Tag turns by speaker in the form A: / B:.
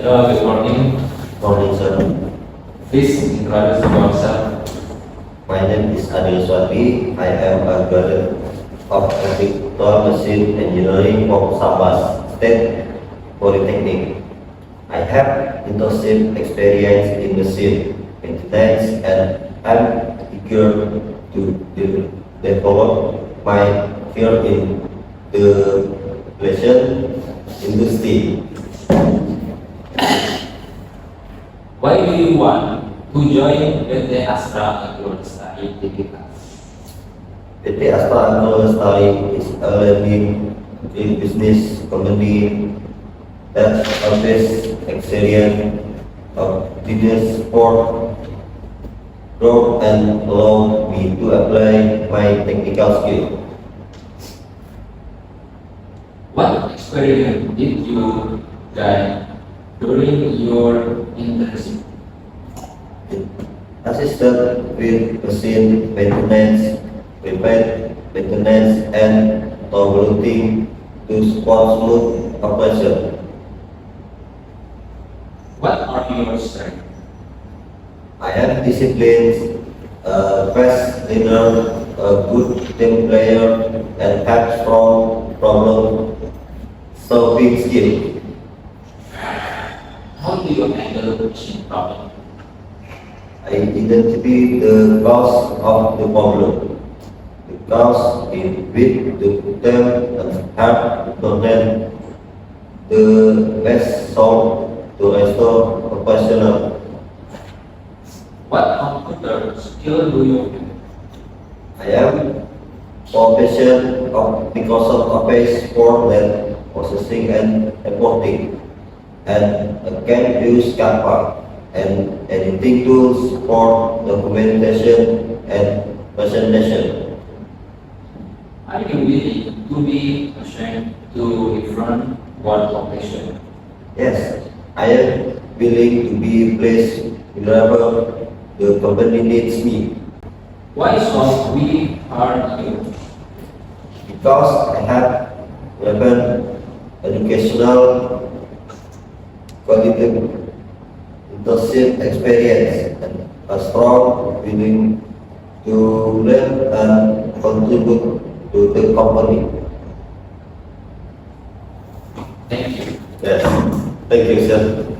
A: Good morning.
B: Morning, sir.
A: Please introduce yourself.
B: My name is Adil Swati. I am a graduate of Electrical Machine Engineering from Sabah State Polytechnic. I have internship experience in machine maintenance and I'm eager to develop my field in the fashion industry.
A: Why do you want to join PT Astra Agro Lestari Tbk?
B: PT Astra Agro Lestari is a leading business company that offers experience of business for growth and allow me to apply my technical skill.
A: What experience did you gain during your internship?
B: Assisted with machine maintenance, repair maintenance, and troubleshooting to support smooth operation.
A: What are your strengths?
B: I am disciplined, fast learner, a good team player, and have strong problem solving skill.
A: How do you handle machine problem?
B: I identify the cause of the problem. The cause is with the term and have implement the best solve to restore operational.
A: What computer skill do you have?
B: I am proficient of Microsoft Office for net processing and reporting, and I can use Canva and editing tools for documentation and presentation.
A: Are you willing to be assigned to different work location?
B: Yes, I am willing to be placed wherever the company needs me
A: Why should we hire you?
B: because I have relevant educational quality internship experience and a strong willing to learn and contribute to the company.
A: Thank you.
B: Yes, thank you, sir.